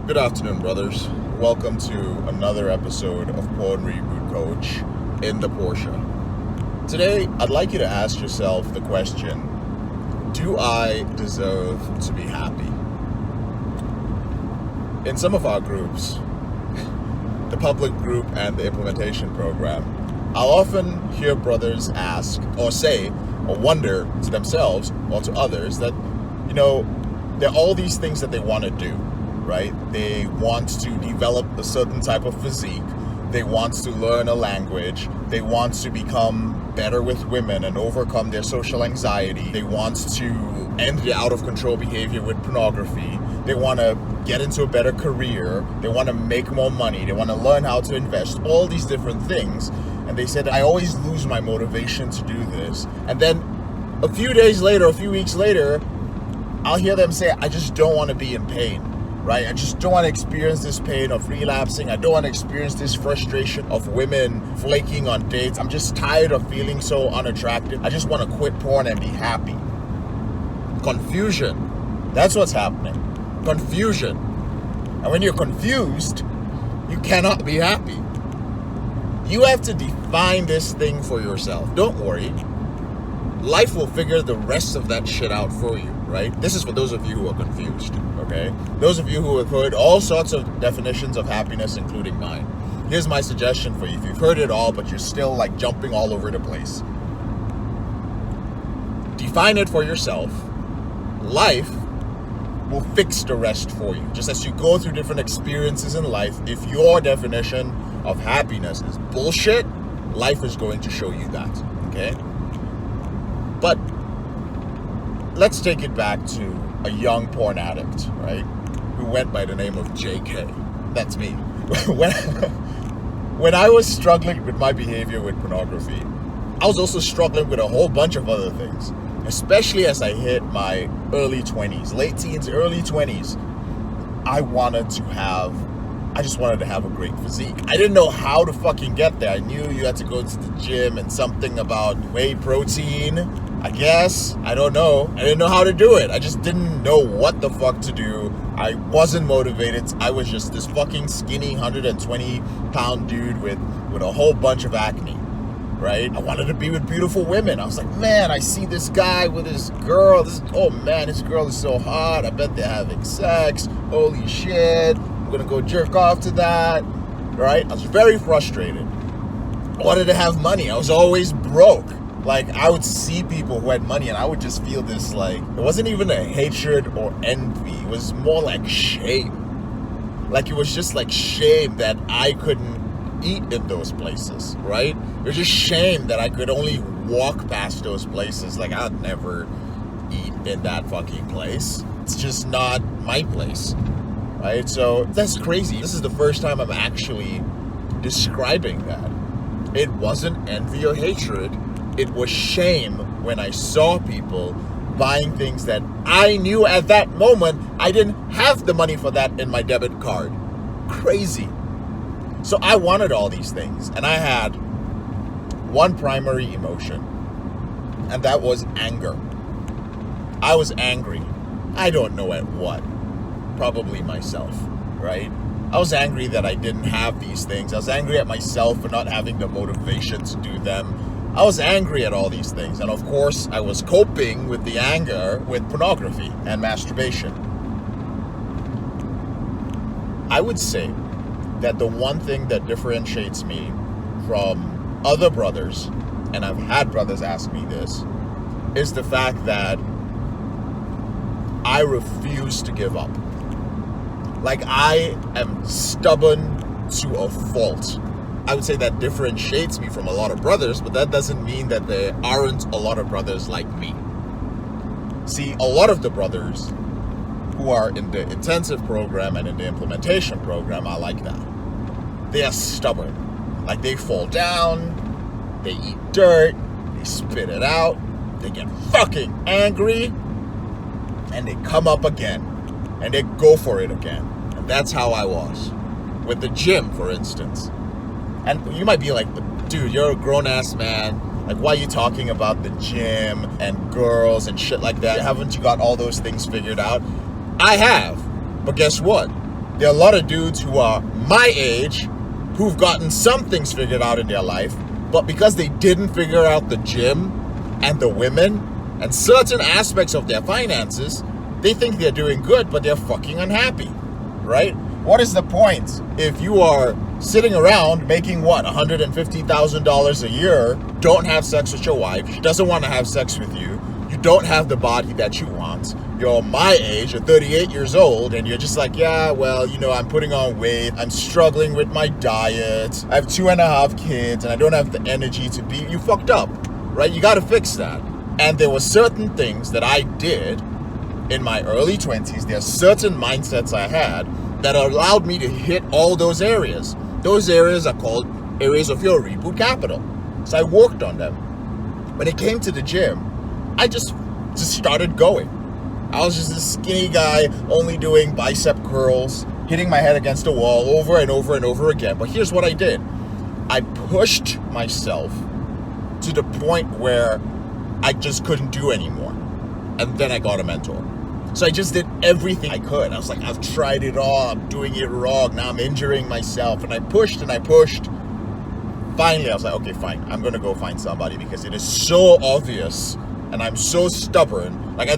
Good afternoon, brothers. Welcome to another episode of Porn Reboot Coach in the Porsche. Today, I'd like you to ask yourself the question, do I deserve to be happy? In some of our groups, the public group and the implementation program, I'll often hear brothers ask or say or wonder to themselves or to others that, there are all these things that they want to do. Right? They want to develop a certain type of physique. They want to learn a language. They want to become better with women and overcome their social anxiety. They want to end the out of control behavior with pornography. They want to get into a better career. They want to make more money. They want to learn how to invest. All these different things. And they said, I always lose my motivation to do this. And then a few weeks later, I'll hear them say, I just don't want to be in pain. Right? I just don't want to experience this pain of relapsing. I don't want to experience this frustration of women flaking on dates. I'm just tired of feeling so unattractive. I just want to quit porn and be happy. Confusion. That's what's happening. Confusion. And when you're confused, you cannot be happy. You have to define this thing for yourself. Don't worry. Life will figure the rest of that shit out for you, right? This is for those of you who are confused, okay? Those of you who have heard all sorts of definitions of happiness, including mine. Here's my suggestion for you. If you've heard it all, but you're still like jumping all over the place, define it for yourself. Life will fix the rest for you. Just as you go through different experiences in life, if your definition of happiness is bullshit, life is going to show you that, okay? But let's take it back to a young porn addict, right? Who went by the name of JK. That's me. When I was struggling with my behavior with pornography, I was also struggling with a whole bunch of other things. Especially as I hit my early 20s, late teens, early 20s. I just wanted to have a great physique. I didn't know how to fucking get there. I knew you had to go to the gym and something about whey protein, I guess. I don't know. I didn't know how to do it. I just didn't know what the fuck to do. I wasn't motivated. I was just this fucking skinny 120-pound dude with a whole bunch of acne, right? I wanted to be with beautiful women. I was like, man, I see this guy with this girl. This girl is so hot. I bet they're having sex. Holy shit. I'm gonna go jerk off to that, right? I was very frustrated. I wanted to have money. I was always broke. Like, I would see people who had money and I would just feel this, like, it wasn't even a hatred or envy. It was more like shame. Like, it was just like shame that I couldn't eat in those places, right? It was just shame that I could only walk past those places. Like, I'd never eat in that fucking place. It's just not my place, right? So that's crazy. This is the first time I'm actually describing that. It wasn't envy or hatred. It was shame when I saw people buying things that I knew at that moment I didn't have the money for that in my debit card. Crazy. So I wanted all these things, and I had one primary emotion, and that was anger. I was angry. I don't know at what. Probably myself, right? I was angry that I didn't have these things. I was angry at myself for not having the motivation to do them. I was angry at all these things. And of course, I was coping with the anger with pornography and masturbation. I would say that the one thing that differentiates me from other brothers, and I've had brothers ask me this, is the fact that I refuse to give up. Like, I am stubborn to a fault. I would say that differentiates me from a lot of brothers, but that doesn't mean that there aren't a lot of brothers like me. See, a lot of the brothers who are in the intensive program and in the implementation program are like that. They are stubborn. Like, they fall down, they eat dirt, they spit it out, they get fucking angry, and they come up again, and they go for it again. And that's how I was. With the gym, for instance. And you might be like, dude, you're a grown-ass man. Like, why are you talking about the gym and girls and shit like that? Haven't you got all those things figured out? I have. But guess what? There are a lot of dudes who are my age who've gotten some things figured out in their life, but because they didn't figure out the gym and the women and certain aspects of their finances, they think they're doing good, but they're fucking unhappy, right? What is the point if you are sitting around making what, $150,000 a year, don't have sex with your wife, she doesn't want to have sex with you, you don't have the body that you want, you're my age, you're 38 years old, and you're just like, yeah, well, you know, I'm putting on weight, I'm struggling with my diet, I have 2.5 kids, and I don't have the energy to be, you fucked up, right? You got to fix that. And there were certain things that I did in my early 20s, there are certain mindsets I had that allowed me to hit all those areas. Those areas are called areas of your reboot capital. So I worked on them. When it came to the gym, I just started going. I was just this skinny guy, only doing bicep curls, hitting my head against a wall over and over and over again. But here's what I did. I pushed myself to the point where I just couldn't do anymore. And then I got a mentor. So I just did everything I could. I was like, I've tried it all. I'm doing it wrong. Now I'm injuring myself. And I pushed and I pushed. Finally, I was like, okay, fine. I'm going to go find somebody because it is so obvious. And I'm so stubborn. Like,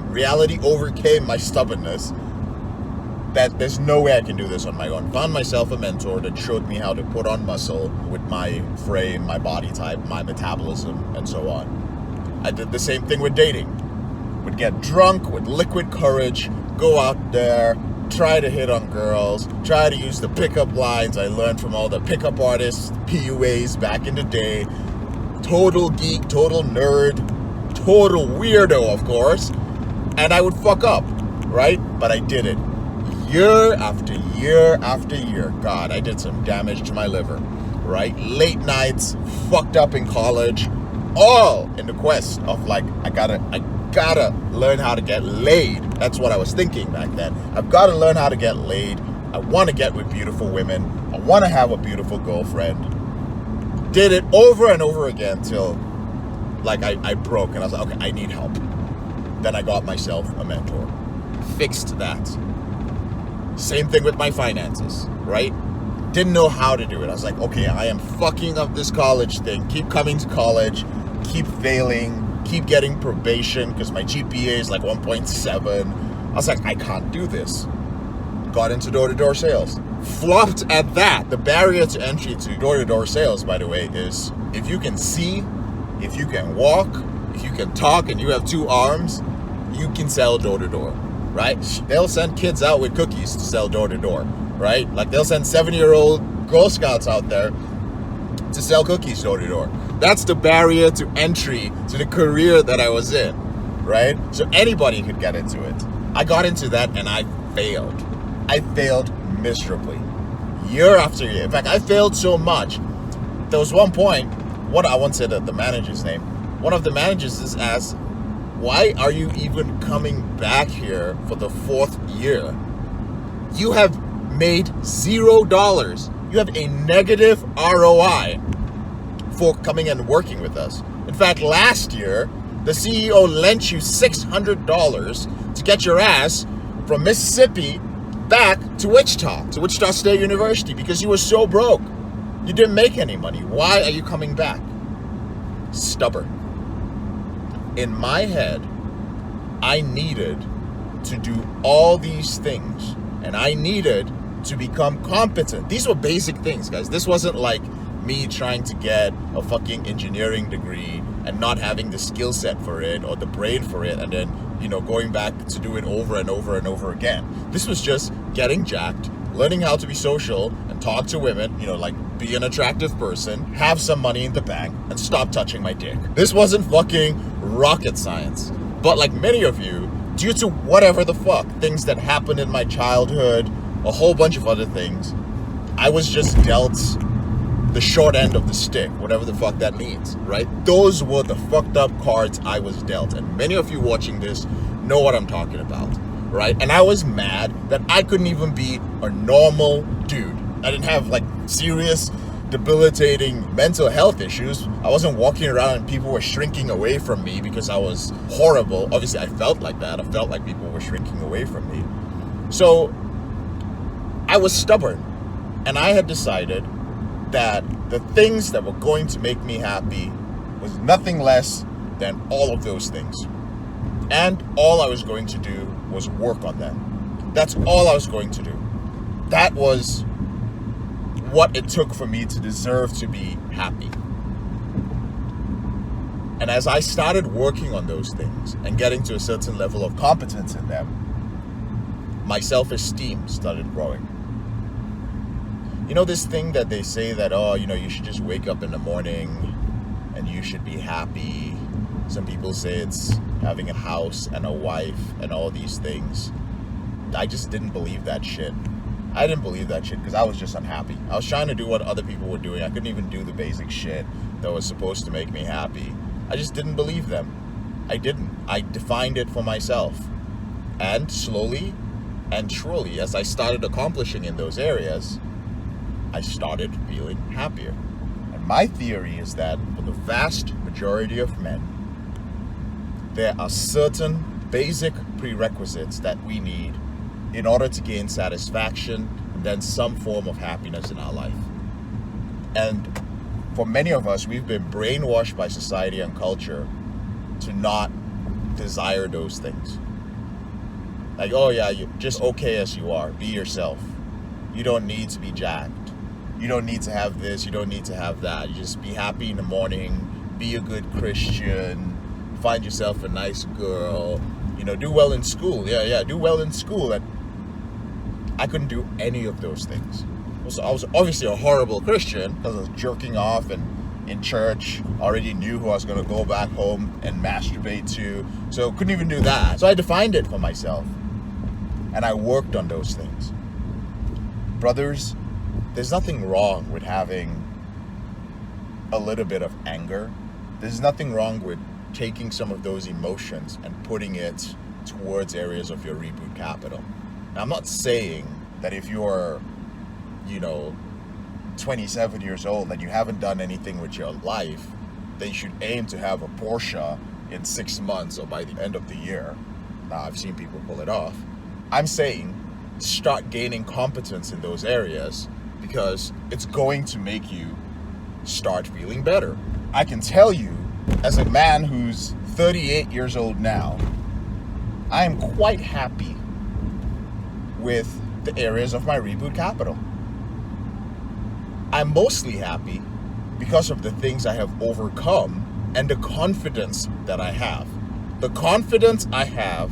reality overcame my stubbornness. That there's no way I can do this on my own. Found myself a mentor that showed me how to put on muscle with my frame, my body type, my metabolism, and so on. I did the same thing with dating. Would get drunk with liquid courage, go out there, try to hit on girls, try to use the pickup lines I learned from all the pickup artists, PUAs back in the day. Total geek, total nerd, total weirdo, of course. And I would fuck up, right? But I did it. Year after year after year. God, I did some damage to my liver, right? Late nights, fucked up in college, all in the quest of like, I gotta learn how to get laid. That's what I was thinking back then. I've got to learn how to get laid. I want to get with beautiful women. I want to have a beautiful girlfriend. Did it over and over again till like I broke and I was like, okay, I need help. Then I got myself a mentor. Fixed that. Same thing with my finances, right? Didn't know how to do it. I was like, okay, I am fucking up this college thing. Keep coming to college, keep failing, keep getting probation because my GPA is like 1.7. I was like, I can't do this. Got into door-to-door sales. Flopped at that. The barrier to entry to door-to-door sales, by the way, is if you can see, if you can walk, if you can talk, and you have 2 arms, you can sell door-to-door, right? They'll send kids out with cookies to sell door-to-door, right? Like they'll send 7-year-old Girl Scouts out there to sell cookies door-to-door. That's the barrier to entry to the career that I was in, right? So anybody could get into it. I got into that and I failed. I failed miserably. Year after year. In fact, I failed so much. There was one point, I won't say the manager's name. One of the managers is asked, why are you even coming back here for the 4th year? You have made $0. You have a negative ROI for coming and working with us. In fact, last year, the CEO lent you $600 to get your ass from Mississippi back to Wichita State University, because you were so broke. You didn't make any money. Why are you coming back? Stubborn. In my head, I needed to do all these things, and I needed to become competent. These were basic things, guys. This wasn't like me trying to get a fucking engineering degree and not having the skill set for it or the brain for it, and then, going back to do it over and over and over again. This was just getting jacked, learning how to be social and talk to women, like be an attractive person, have some money in the bank, and stop touching my dick. This wasn't fucking rocket science. But like many of you, due to whatever the fuck, things that happened in my childhood, a whole bunch of other things, I was just dealt the short end of the stick, whatever the fuck that means, right? Those were the fucked up cards I was dealt. And many of you watching this know what I'm talking about, right? And I was mad that I couldn't even be a normal dude. I didn't have like serious, debilitating mental health issues. I wasn't walking around and people were shrinking away from me because I was horrible. Obviously, I felt like that. I felt like people were shrinking away from me. So I was stubborn, and I had decided that the things that were going to make me happy was nothing less than all of those things. And all I was going to do was work on them. That's all I was going to do. That was what it took for me to deserve to be happy. And as I started working on those things and getting to a certain level of competence in them, my self-esteem started growing. You know this thing that they say that, you should just wake up in the morning and you should be happy. Some people say it's having a house and a wife and all these things. I just didn't believe that shit. I didn't believe that shit because I was just unhappy. I was trying to do what other people were doing. I couldn't even do the basic shit that was supposed to make me happy. I just didn't believe them. I didn't. I defined it for myself. And slowly and surely, as I started accomplishing in those areas, I started feeling happier. And my theory is that for the vast majority of men, there are certain basic prerequisites that we need in order to gain satisfaction and then some form of happiness in our life. And for many of us, we've been brainwashed by society and culture to not desire those things. Like, oh yeah, you're just okay as you are. Be yourself. You don't need to be jacked. You don't need to have this. You don't need to have that. You just be happy in the morning. Be a good Christian. Find yourself a nice girl. Do well in school. Yeah, do well in school. And I couldn't do any of those things. So I was obviously a horrible Christian because I was jerking off and in church. Already knew who I was going to go back home and masturbate to. So couldn't even do that. So I defined it for myself. And I worked on those things. Brothers, there's nothing wrong with having a little bit of anger. There's nothing wrong with taking some of those emotions and putting it towards areas of your reboot capital. Now, I'm not saying that if you're 27 years old and you haven't done anything with your life, that you should aim to have a Porsche in 6 months or by the end of the year. Now, I've seen people pull it off. I'm saying start gaining competence in those areas because it's going to make you start feeling better. I can tell you, as a man who's 38 years old now, I am quite happy with the areas of my reboot capital. I'm mostly happy because of the things I have overcome and the confidence that I have. The confidence I have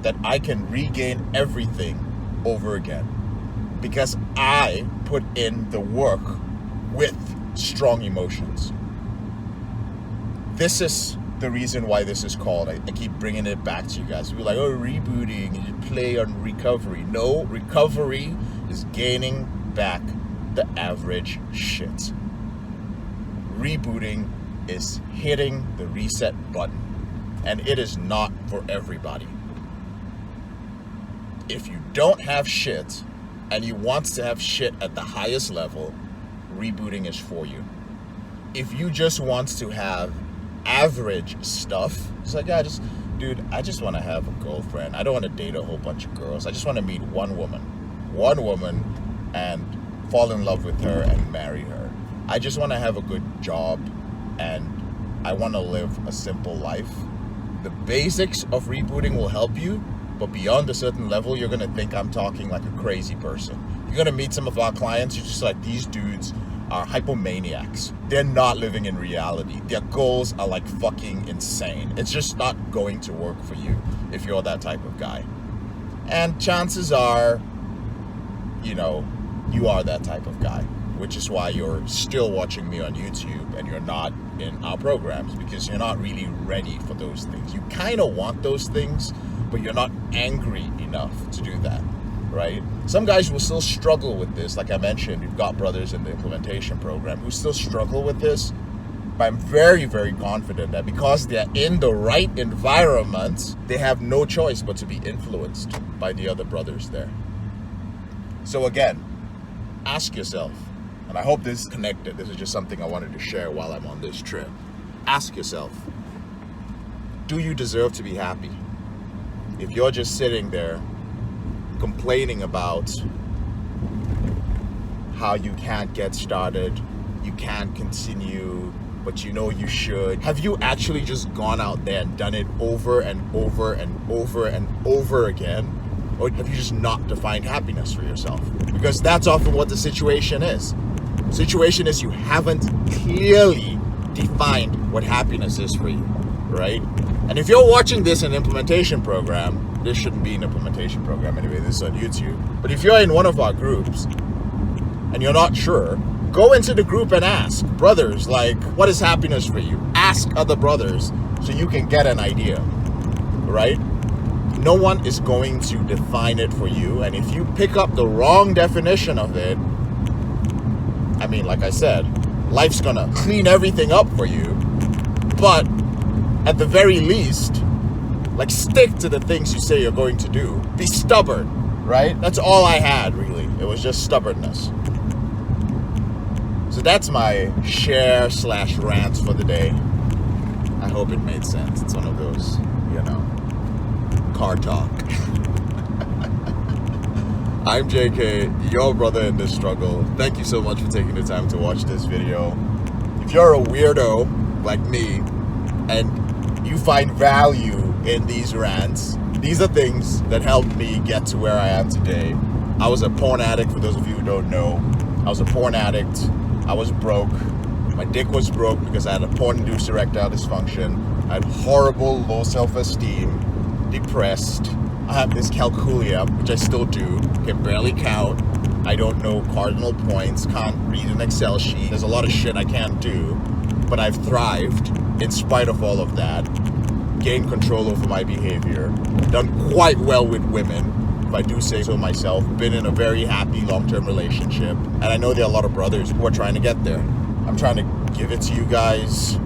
that I can regain everything over again because I put in the work with strong emotions. This is the reason why this is called. I keep bringing it back to you guys. We're like, rebooting, you play on recovery. No, recovery is gaining back the average shit. Rebooting is hitting the reset button, and it is not for everybody. If you don't have shit and you want to have shit at the highest level, rebooting is for you. If you just want to have average stuff, it's like, I just want to have a girlfriend. I don't want to date a whole bunch of girls. I just want to meet one woman and fall in love with her and marry her. I just want to have a good job and I want to live a simple life. The basics of rebooting will help you, but beyond a certain level, you're going to think I'm talking like a crazy person. You're going to meet some of our clients, you're just like, these dudes are hypomaniacs. They're not living in reality. Their goals are like fucking insane. It's just not going to work for you if you're that type of guy. And chances are, you are that type of guy, which is why you're still watching me on YouTube and you're not in our programs, because you're not really ready for those things. You kind of want those things, but you're not angry enough to do that, right? Some guys will still struggle with this. Like I mentioned, we've got brothers in the implementation program who still struggle with this, but I'm very, very confident that because they're in the right environment, they have no choice but to be influenced by the other brothers there. So again, ask yourself, and I hope this is connected. This is just something I wanted to share while I'm on this trip. Ask yourself, do you deserve to be happy? If you're just sitting there complaining about how you can't get started, you can't continue, but you know you should. Have you actually just gone out there and done it over and over and over and over again? Or have you just not defined happiness for yourself? Because that's often what the situation is. The situation is you haven't clearly defined what happiness is for you, right? And if you're watching this in an implementation program, this shouldn't be an implementation program anyway, this is on YouTube. But if you're in one of our groups and you're not sure, go into the group and ask brothers, like, what is happiness for you? Ask other brothers so you can get an idea, right? No one is going to define it for you. And if you pick up the wrong definition of it, I mean, like I said, life's gonna clean everything up for you. But at the very least, like, stick to the things you say you're going to do. Be stubborn, right? That's all I had, really. It was just stubbornness. So that's my share/rant for the day. I hope it made sense. It's one of those, car talk. I'm JK, your brother in this struggle. Thank you so much for taking the time to watch this video. If you're a weirdo like me and you find value in these rants, these are things that helped me get to where I am today. I was a porn addict, for those of you who don't know. I was a porn addict. I was broke. My dick was broke because I had a porn-induced erectile dysfunction. I had horrible low self-esteem, depressed. I have dyscalculia, which I still do, can barely count. I don't know cardinal points, can't read an Excel sheet. There's a lot of shit I can't do, but I've thrived in spite of all of that. Gained control over my behavior. Done quite well with women, if I do say so myself. Been in a very happy long-term relationship. And I know there are a lot of brothers who are trying to get there. I'm trying to give it to you guys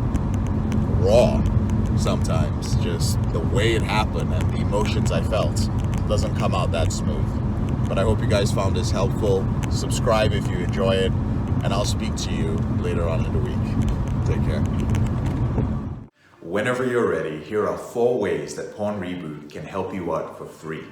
raw sometimes. Just the way it happened and the emotions I felt doesn't come out that smooth. But I hope you guys found this helpful. Subscribe if you enjoy it, and I'll speak to you later on in the week. Take care. Whenever you're ready, here are 4 ways that Porn Reboot can help you out for free.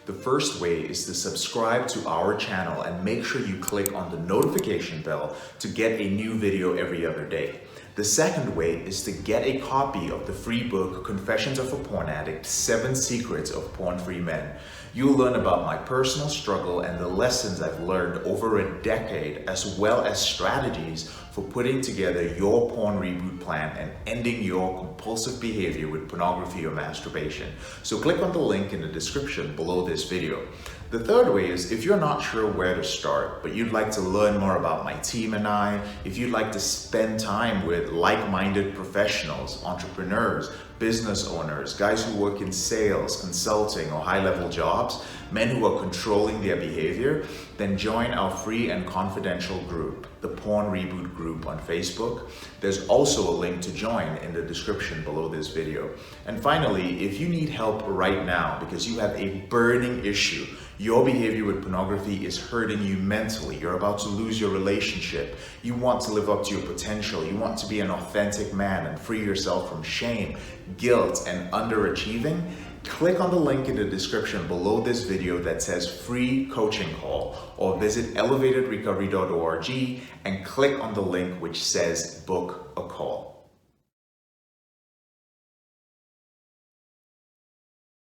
The first way is to subscribe to our channel and make sure you click on the notification bell to get a new video every other day. The second way is to get a copy of the free book, Confessions of a Porn Addict, 7 Secrets of Porn-Free Men. You'll learn about my personal struggle and the lessons I've learned over a decade, as well as strategies for putting together your porn reboot plan and ending your compulsive behavior with pornography or masturbation. So click on the link in the description below this video. The third way is, if you're not sure where to start, but you'd like to learn more about my team and I, if you'd like to spend time with like-minded professionals, entrepreneurs, business owners, guys who work in sales, consulting, or high-level jobs, men who are controlling their behavior, then join our free and confidential group, the Porn Reboot group on Facebook. There's also a link to join in the description below this video. And finally, if you need help right now because you have a burning issue, your behavior with pornography is hurting you mentally, you're about to lose your relationship, you want to live up to your potential, you want to be an authentic man and free yourself from shame, guilt, and underachieving, click on the link in the description below this video that says free coaching call, or visit elevatedrecovery.org and click on the link which says book a call.